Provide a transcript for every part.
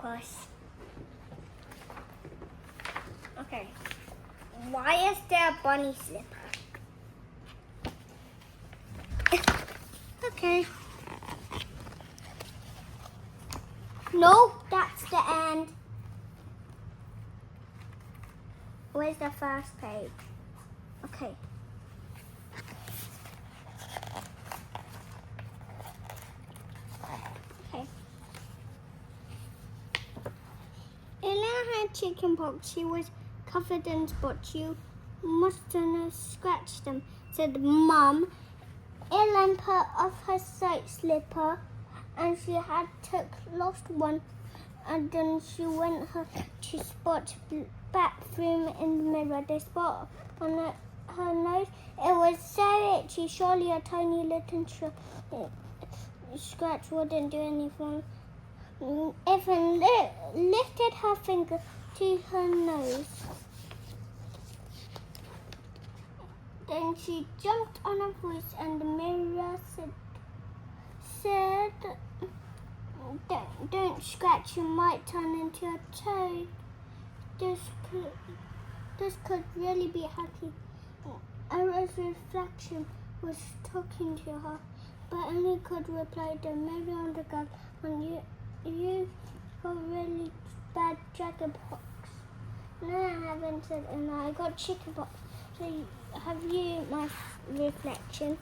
course. Okay. Why is there a bunny slipper? Okay. No, that's the end. Where's the first page? Okay. Okay. Elena had chicken pox. She was covered in spots. You mustn't have scratched them, said Mum. Elena put off her sight slipper and she had lost one, and then she went to Spot's bathroom in the mirror. The spot on her nose, it was so itchy. Surely a tiny little scratch wouldn't do anything. Evan lifted her finger to her nose. Then she jumped on her voice and the mirror said, don't scratch, you might turn into a toad. This could really be happy. Ara's reflection was talking to her, but only could reply, the mirror on the girl, when you got really bad dragon pox. No, I haven't, said Emma. I got chicken pox. So have you, my reflection?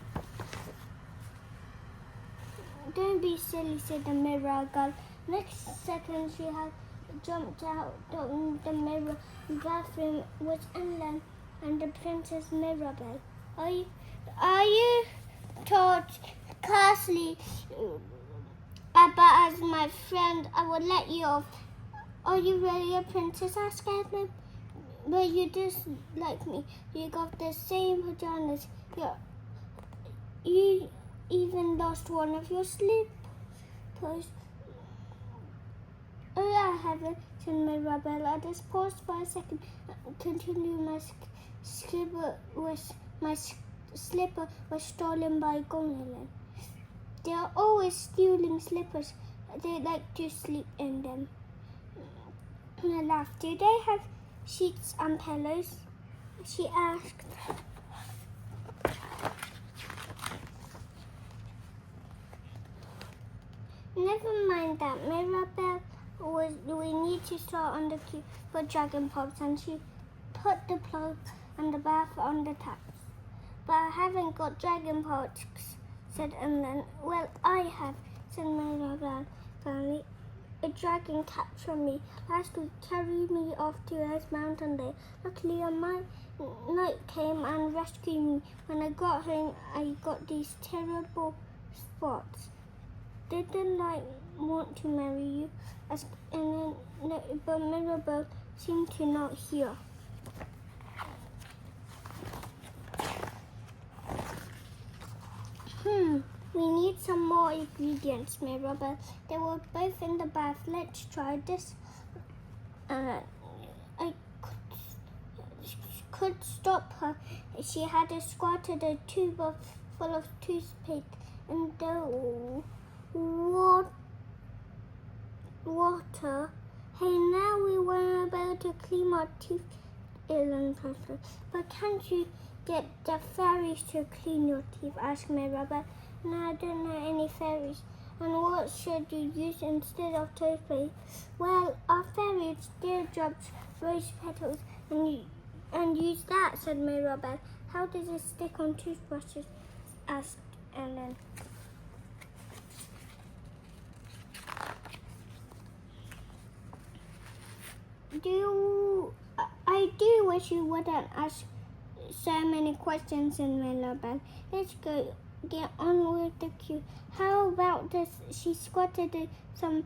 Don't be silly, said the mirror girl. Next second, she had jumped out of the mirror bathroom was Elena and the Princess Mirror-Belle. Are you taught Cursley as my friend? I will let you off. Are you really a princess? asked Edmund. But you just like me. You got the same pajamas. You even lost one of your slippers. Oh, I haven't, said Mirror-Belle. I just paused for a second. Continued. My slipper was stolen by Goblin. They are always stealing slippers. They like to sleep in them. And I laughed. Do they have sheets and pillows? She asked. Never mind that, Mirror-Belle. We need to start on the queue for Dragon Pox, and she put the plug and the bath on the taps. But I haven't got Dragon Pox, said Elena. Well, I have, said Mirror-Belle. Finally, a dragon captured me last week, carried me off to his mountain day. Luckily, a knight came and rescued me. When I got home, I got these terrible spots. Didn't I want to marry you? Asked Elena, but Mirror-Belle seemed to not hear. We need some more ingredients, Mirror-Belle. They were both in the bath. Let's try this. I could stop her. She had squatted a tube full of toothpaste and the water. Hey, now we were able to clean our teeth, Elena. But can't you get the fairies to clean your teeth? asked Mirror-Belle. No, I don't know any fairies. And what should you use instead of toothpaste? Well, our fairies drops rose petals and use that, said Mirror-Belle. How does it stick on toothbrushes? asked Elena. I do wish you wouldn't ask so many questions, in Mirror-Belle. Let's get on with the queue. How about this? She squatted some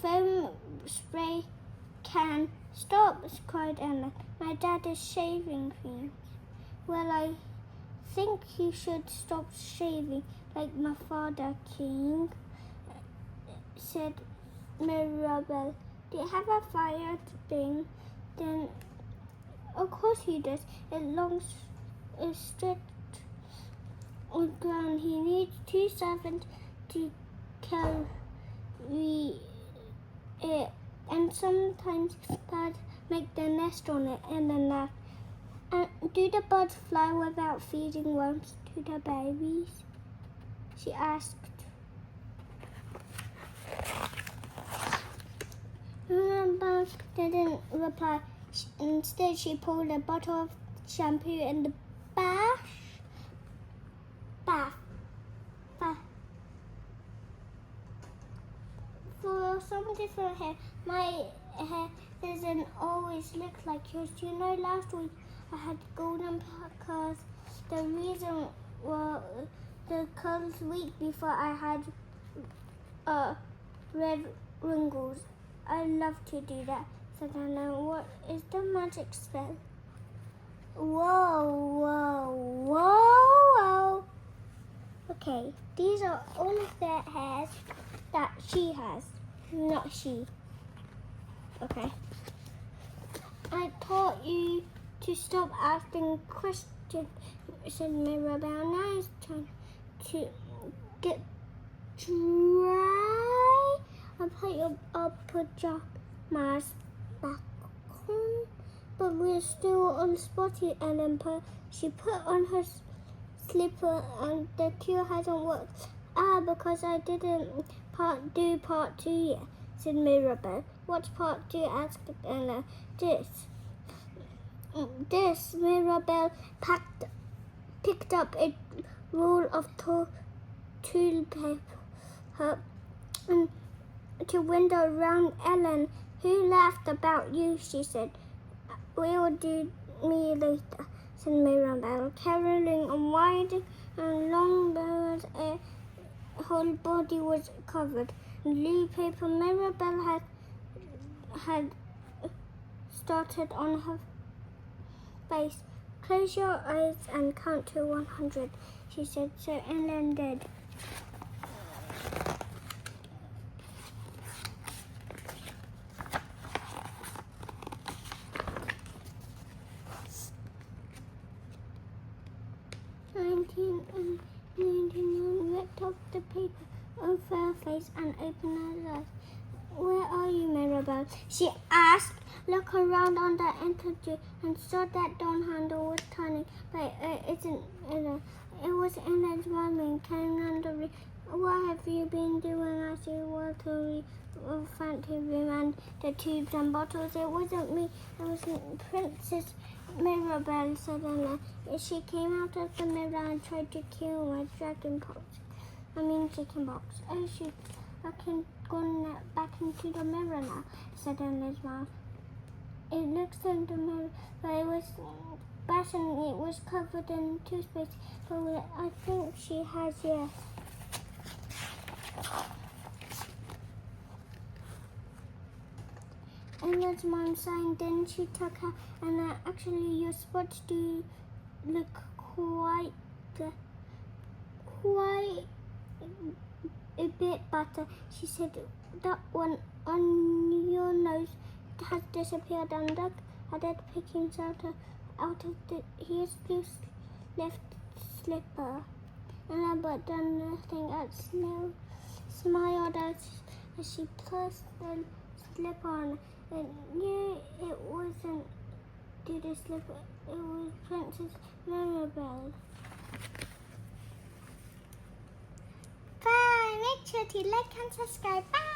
foam spray can. Stop, cried Emma. My dad is shaving things. Well, I think he should stop shaving like my father, King, said Mirror-Belle. Do you have a fire thing? Then, of course he does. It's strict on ground. He needs 2 servants to carry it and sometimes birds make their nest on it and then laugh. And do the birds fly without feeding worms to the babies? She asked. Mirror-Belle didn't reply. Instead, she pulled a bottle of shampoo in the bath. For some different hair, my hair doesn't always look like yours. You know, last week I had golden curls. The reason was the curls week before I had red wrinkles. I love to do that. So I know what is the magic spell. Whoa. Okay, these are all of the hairs that she has, not she. Okay. I taught you to stop asking questions, said Mirror-Belle. Now it's time to get dry. I'll put your pajamas back on, but we're still on spotty. And then she put on her slipper, and the cure hasn't worked. Because I didn't do part 2 yet, said Mirror-Belle. What's part 2? asked Elena. This Mirror-Belle picked up a roll of toilet paper and to window around Ellen. Who laughed about you? She said. We'll do me later, said Mirror-Belle, caroling and wide and long as her whole body was covered in blue paper. Mirror-Belle had started on her face. Close your eyes and count to 100, she said. So Ellen did. And 99 ripped off the paper of her face and opened her eyes. Where are you, Mirror-Belle? She asked. Look around on the entry and saw that door handle was turning, but it isn't. It was Elena's mommy carrying on the room. What have you been doing? I see watery fancy room and the tubes and bottles. It wasn't me. It was Princess Mirror-Belle, said Elena. She came out of the mirror and tried to kill my Dragon Pox. Chicken box. Oh shoot, I can go back into the mirror now, said Elena's mom. It looks like the mirror, but it was bad and it was covered in toothpaste. But I think she has, yes. Elena's mom signed. Then she took her, and actually your spots do look quite a bit better, she said. That one on your nose has disappeared, and look at it picking out of his left slipper. And but done nothing else. Smiled as she pressed the slipper on. And knew it wasn't to the slipper. It was Princess Mirror-Belle. Bye. Make sure to like and subscribe. Bye.